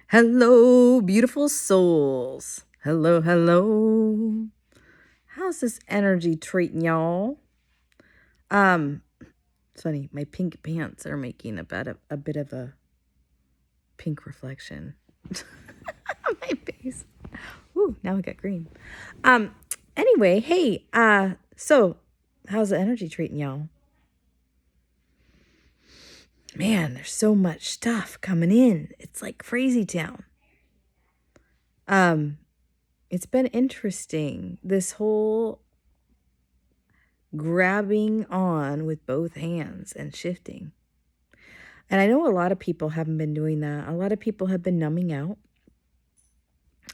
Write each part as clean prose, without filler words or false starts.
Hello, beautiful souls. Hello, hello. How's this energy treating y'all? Um, it's funny, my pink pants are making a bit of a pink reflection on my face. Ooh, now I got green. Um, anyway, hey, so how's the energy treating y'all? Man, there's so much stuff coming in. It's like crazy town. Um, it's been interesting. This whole grabbing on with both hands and shifting. And I know a lot of people haven't been doing that. A lot of people have been numbing out.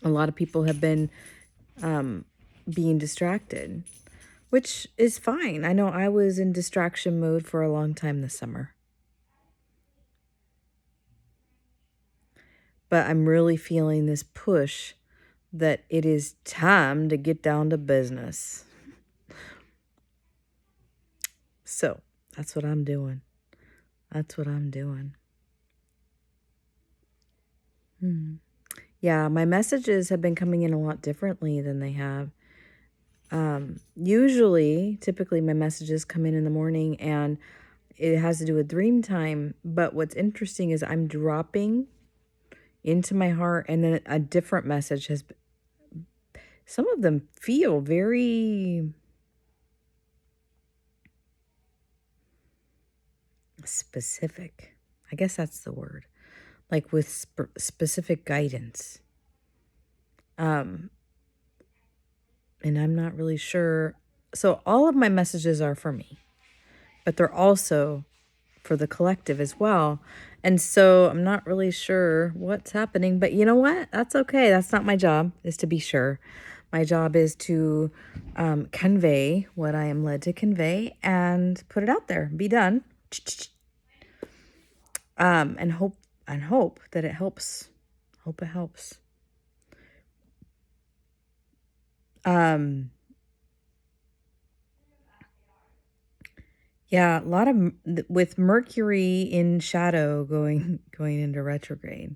A lot of people have been being distracted, which is fine. I know I was in distraction mode for a long time this summer. But I'm really feeling this push that it is time to get down to business. So that's what I'm doing. That's what I'm doing. Yeah, my messages have been coming in a lot differently than they have. Typically my messages come in the morning and it has to do with dream time. But what's interesting is I'm dropping into my heart and then a different message some of them feel very specific. I guess that's the word. Like with specific guidance. And I'm not really sure. So all of my messages are for me, but they're also for the collective as well. And so I'm not really sure what's happening, but you know what? That's okay. That's not my job, is to be sure. My job is to convey what I am led to convey and put it out there, be done. And hope that it helps. Hope it helps. Yeah, a lot of with Mercury in shadow going into retrograde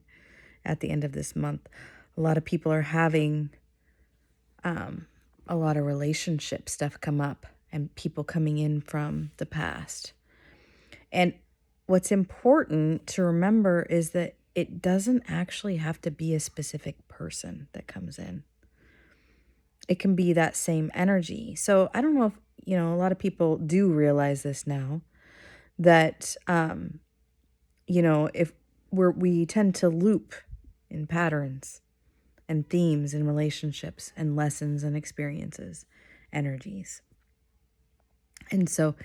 at the end of this month. A lot of people are having a lot of relationship stuff come up and people coming in from the past. And what's important to remember is that it doesn't actually have to be a specific person that comes in. It can be that same energy. So I don't know if, a lot of people do realize this now that, if we tend to loop in patterns and themes and relationships and lessons and experiences, energies. And so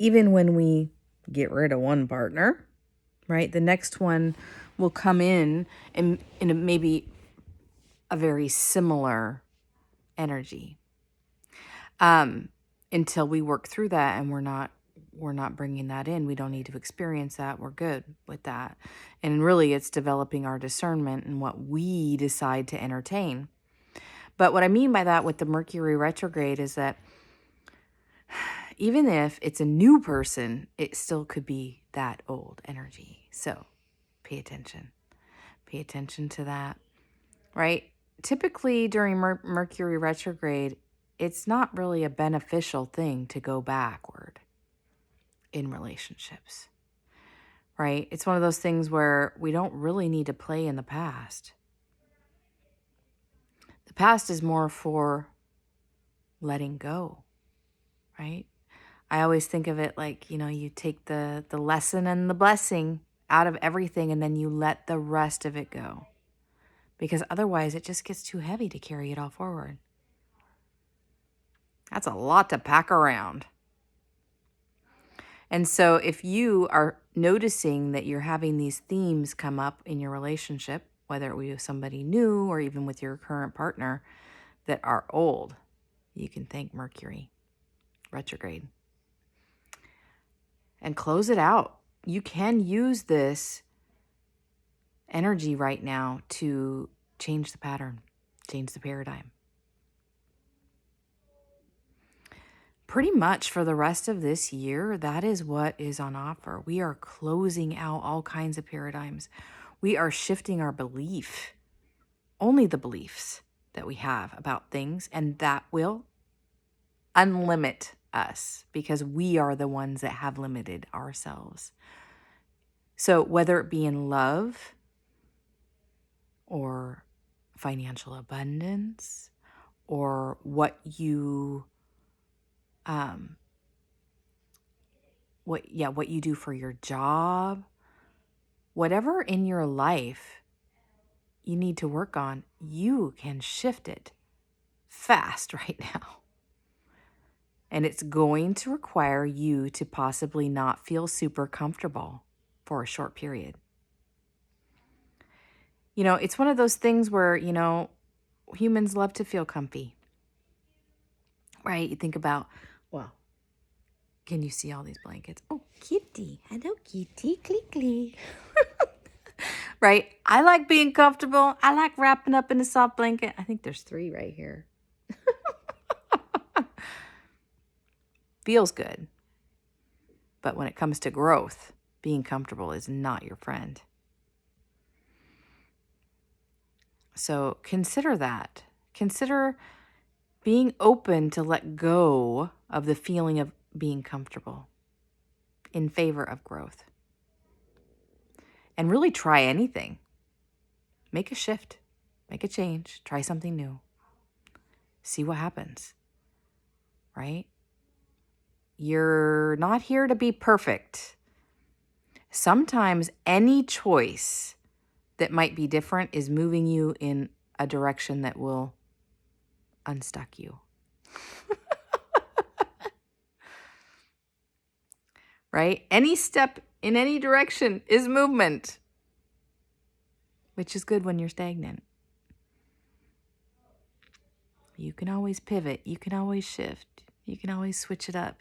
even when we get rid of one partner, right, the next one will come in maybe a very similar energy until we work through that and we're not bringing that in. We don't need to experience that. We're good with that. And really it's developing our discernment and what we decide to entertain. But what I mean by that with the Mercury retrograde is that even if it's a new person, it still could be that old energy. So pay attention. Pay attention to that, right? Typically during Mercury retrograde, it's not really a beneficial thing to go backward in relationships, right? It's one of those things where we don't really need to play in the past. The past is more for letting go, right? I always think of it like, you take the lesson and the blessing out of everything and then you let the rest of it go. Because otherwise it just gets too heavy to carry it all forward. That's a lot to pack around. And so if you are noticing that you're having these themes come up in your relationship, whether it be with somebody new or even with your current partner that are old, you can thank Mercury retrograde and close it out. You can use this energy right now to change the pattern, change the paradigm. Pretty much for the rest of this year, that is what is on offer. We are closing out all kinds of paradigms. We are shifting our belief, only the beliefs that we have about things, and that will unlimit us because we are the ones that have limited ourselves. So whether it be in love or financial abundance or what you what you do for your job, whatever in your life you need to work on, you can shift it fast right now. And it's going to require you to possibly not feel super comfortable for a short period. You know, it's one of those things where, you know, humans love to feel comfy, right? You think about, well, can you see all these blankets? Oh, kitty. Hello, kitty. Click, click. Right? I like being comfortable. I like wrapping up in a soft blanket. I think there's 3 right here. Feels good. But when it comes to growth, being comfortable is not your friend. So consider that. Consider being open to let go of the feeling of being comfortable in favor of growth. And really try anything. Make a shift. Make a change. Try something new. See what happens. Right? You're not here to be perfect. Sometimes any choice that might be different is moving you in a direction that will unstuck you. Right? Any step in any direction is movement, which is good when you're stagnant. You can always pivot. You can always shift. You can always switch it up,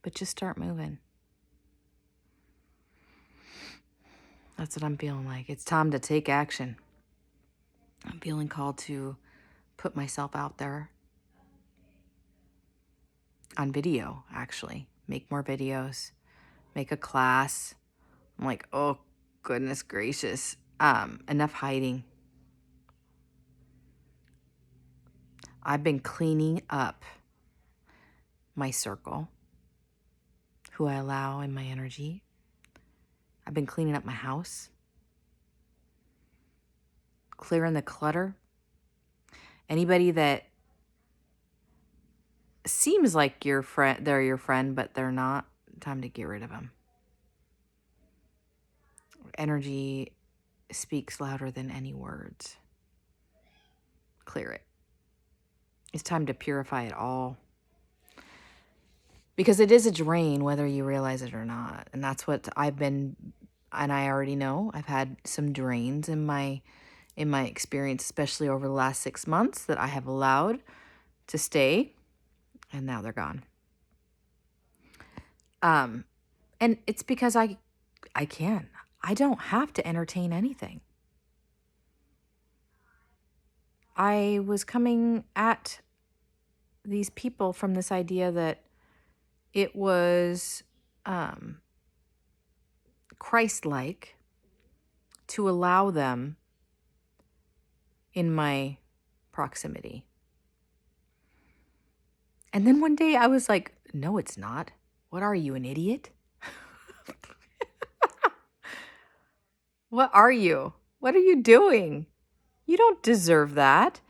but just start moving. That's what I'm feeling like. It's time to take action. I'm feeling called to put myself out there on video, actually. Make more videos. Make a class. I'm like, oh, goodness gracious. Enough hiding. I've been cleaning up my circle, who I allow in my energy. I've been cleaning up my house, clearing the clutter. Anybody that seems like they're your friend, but they're not, time to get rid of them. Energy speaks louder than any words. Clear it. It's time to purify it all. Because it is a drain, whether you realize it or not. And that's what I've been, and I already know, I've had some drains in my experience, especially over the last 6 months, that I have allowed to stay, and now they're gone. And it's because I can. I don't have to entertain anything. I was coming at these people from this idea that it was Christ-like to allow them in my proximity. And then one day I was like, no, it's not. What are you, an idiot? What are you? What are you doing? You don't deserve that.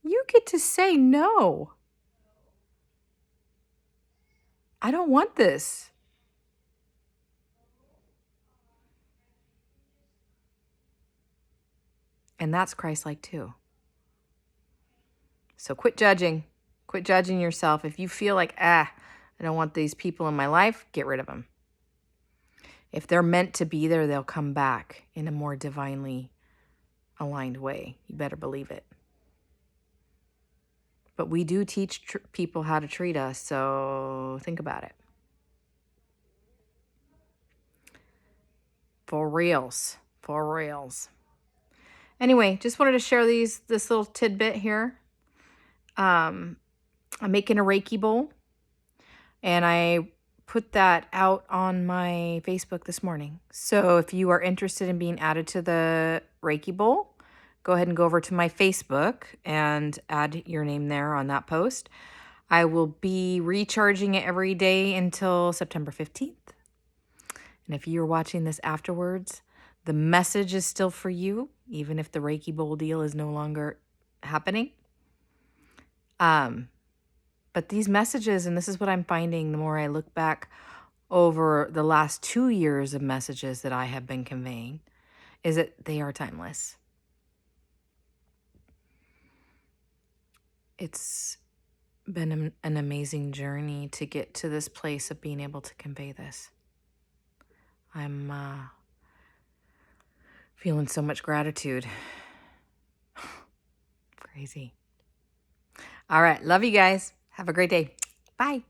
You get to say no. I don't want this. And that's Christ-like too. So quit judging. Quit judging yourself. If you feel like, I don't want these people in my life, get rid of them. If they're meant to be there, they'll come back in a more divinely aligned way. You better believe it. But we do teach people how to treat us, so think about it. For reals. For reals. Anyway, just wanted to share this little tidbit here. I'm making a Reiki bowl, and I put that out on my Facebook this morning. So if you are interested in being added to the Reiki Bowl, go ahead and go over to my Facebook and add your name there on that post. I will be recharging it every day until September 15th. And if you're watching this afterwards, the message is still for you, even if the Reiki Bowl deal is no longer happening. But these messages, and this is what I'm finding the more I look back over the last 2 years of messages that I have been conveying, is that they are timeless. It's been an amazing journey to get to this place of being able to convey this. I'm feeling so much gratitude. Crazy. All right. Love you guys. Have a great day. Bye.